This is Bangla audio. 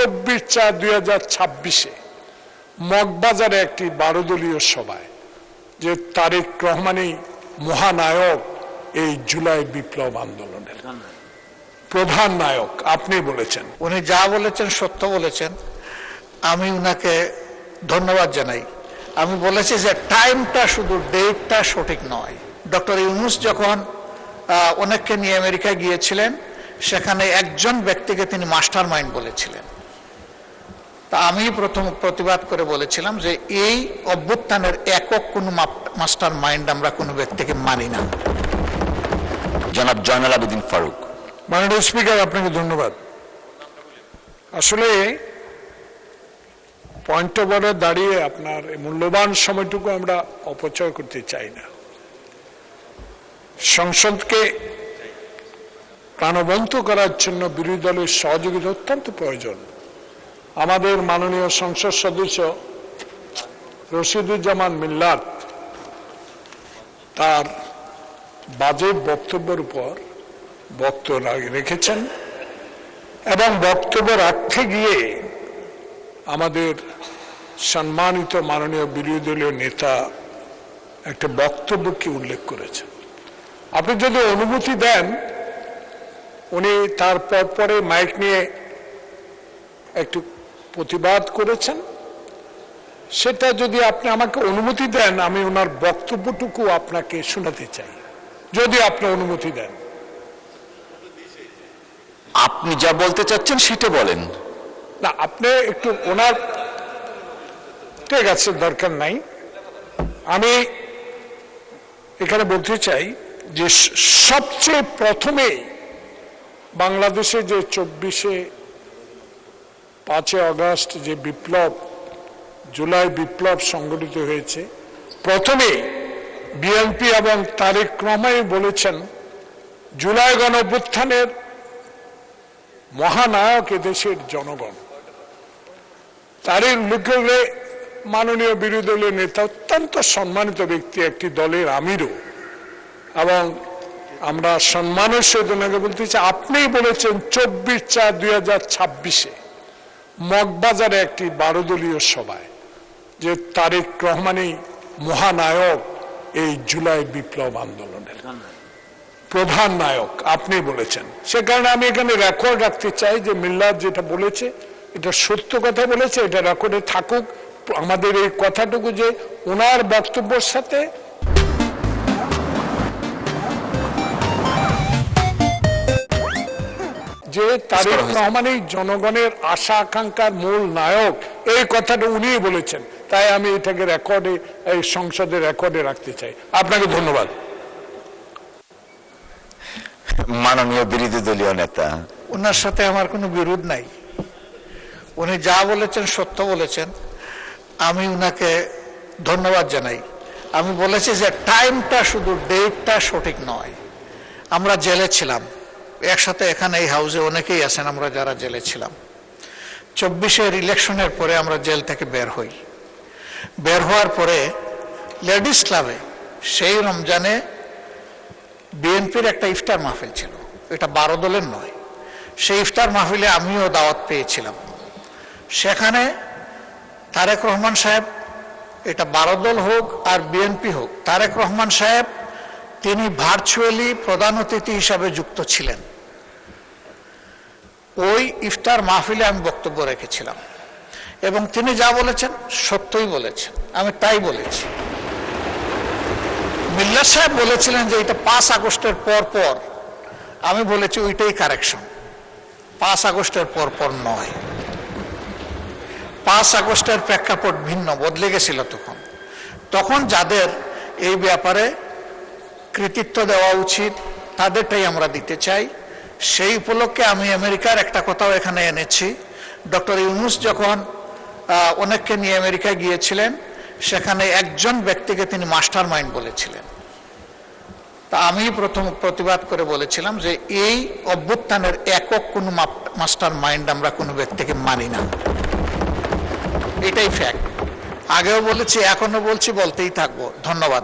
24/4/2026 মগবাজারে একটি 12 দলীয় সভায় যে তারেক রহমানই মহানায়ক এই জুলাই বিপ্লব আন্দোলনের প্রধান নায়ক আপনি বলেছেন। উনি যা বলেছেন সত্য বলেছেন, আমি উনাকে ধন্যবাদ জানাই। আমি বলেছি যে টাইমটা শুধু ডেটটা সঠিক নয়। ডক্টর ইউনূস যখন অনেককে নিয়ে আমেরিকা গিয়েছিলেন, সেখানে একজন ব্যক্তিকে তিনি মাস্টার মাইন্ড বলেছিলেন। তা আমি প্রথম প্রতিবাদ করে বলেছিলাম যে এই অভ্যুত্থানের একক কোনো মাস্টার মাইন্ড আমরা কোনো ব্যক্তিকে মানি না। জনাব জয়নাল আবেদিন ফারুক। মাননীয় স্পিকার, আপনাকে ধন্যবাদ। আসলে পয়েন্ট অফ অর্ডার দাঁড়িয়ে আপনার মূল্যবান সময়টুকু আমরা অপচয় করতে চাই না। সংসদকে প্রাণবন্ত করার জন্য বিরোধী দলের সহযোগিতা অত্যন্ত প্রয়োজন। আমাদের মাননীয় সংসদ সদস্য রশিদুজ্জামান মিল্লাত তার বাজেট বক্তব্যের উপর বক্তব্য রেখেছেন এবং বক্তব্য রাখতে গিয়ে আমাদের সম্মানিত মাননীয় বিরোধী দলীয় নেতা একটা বক্তব্যকে উল্লেখ করেছেন। আপনি যদি অনুমতি দেন, উনি তারপর পরে মাইক নিয়ে একটু প্রতিবাদ করেছেন, সেটা যদি আপনি আমাকে অনুমতি দেন আমি ওনার বক্তব্যটুকু আপনাকে শোনাতে চাই, যদি আপনি অনুমতি দেন। আপনি যা বলতে চাচ্ছেন সেটা বলেন না, আপনি একটু ওনার, ঠিক আছে, দরকার নাই। আমি এখানে বলতে চাই যে সবচেয়ে প্রথমে বাংলাদেশে যে 5 আগস্ট যে বিপ্লব, জুলাই বিপ্লব সংগঠিত হয়েছে, প্রথমে বিএনপি এবং তারেক রহমান বলেছেন জুলাই গণঅভ্যুত্থানের মহানায়ক এদেশের জনগণ। তারই উল্লেখ করে মাননীয় বিরোধী দলীয় নেতা, অত্যন্ত সম্মানিত ব্যক্তি, একটি দলের আমিরও, এবং আমরা সম্মানের সহিত ওনাকে বলতে চাই, আপনিই বলেছেন 24/4/2026 মগবাজারে একটি 12 দলীয় সভায় যে তারেক রহমানই মহানায়ক এই জুলাই বিপ্লব আন্দোলনের প্রধান নায়ক আপনি বলেছেন। সে কারণে আমি এখানে রেকর্ড রাখতে চাই যে মিল্লাত যেটা বলেছে এটা সত্য কথা বলেছে, এটা রেকর্ডে থাকুক। আমাদের এই কথাটুকু যে ওনার বক্তব্যের সাথে যে তারেক রহমানই জনগণের আশা আকাঙ্ক্ষার মূল নায়ক, এই কথাটা উনিই বলেছেন। তাই আমি এটাকে রেকর্ডে, এই সংসদের রেকর্ডে রাখতে চাই। আপনাকে ধন্যবাদ। মাননীয় বিরোধী দলীয় নেতা। ওনার সাথে আমার কোনো বিরোধ নাই। উনি যা বলেছেন সত্য বলেছেন, আমি উনাকে ধন্যবাদ জানাই। আমি বলেছি যে টাইমটা শুধু ডেটটা সঠিক নয়। আমরা জেলে ছিলাম একসাথে, এখানে এই হাউসে অনেকেই আছেন আমরা যারা জেলে ছিলাম। 24-এর ইলেকশনের পরে আমরা জেল থেকে বের হই। বের হওয়ার পরে লেডিস ক্লাবে সেই রমজানে বিএনপির একটা ইফতার মাহফিল ছিল, এটা 12 দলের নয়। সেই ইফতার মাহফিলে আমিও দাওয়াত পেয়েছিলাম। সেখানে তারেক রহমান সাহেব, এটা 12 দল হোক আর বিএনপি হোক, তারেক রহমান সাহেব তিনি ভার্চুয়ালি প্রধান অতিথি হিসাবে যুক্ত ছিলেন। ওই ইফতার মাহফিলে আমি বক্তব্য রেখেছিলাম এবং তিনি যা বলেছেন সত্যই বলেছেন, আমি তাই বলেছি। মিল্লাত সাহেব বলেছিলেন যে এটা 5 আগস্টের পর পর, আমি বলেছি ওইটাই কারেকশন, 5 আগস্টের পর পর নয়। 5 আগস্টের প্রেক্ষাপট ভিন্ন, বদলে গেছিল তখন যাদের এই ব্যাপারে কৃতিত্ব দেওয়া উচিত তাদেরটাই আমরা দিতে চাই। সেই উপলক্ষে আমি আমেরিকার একটা কথাও এখানে এনেছি। ডক্টর ইউনূস যখন অনেককে নিয়ে আমেরিকা গিয়েছিলেন, সেখানে একজন ব্যক্তিকে তিনি মাস্টার মাইন্ড বলেছিলেন। তা আমি প্রথম প্রতিবাদ করে বলেছিলাম যে এই অভ্যুত্থানের একক কোনো মাস্টার মাইন্ড আমরা কোনো ব্যক্তিকে মানি না, এটাই ফ্যাক্ট। আগেও বলেছি, এখনো বলছি, বলতেই থাকবো। ধন্যবাদ।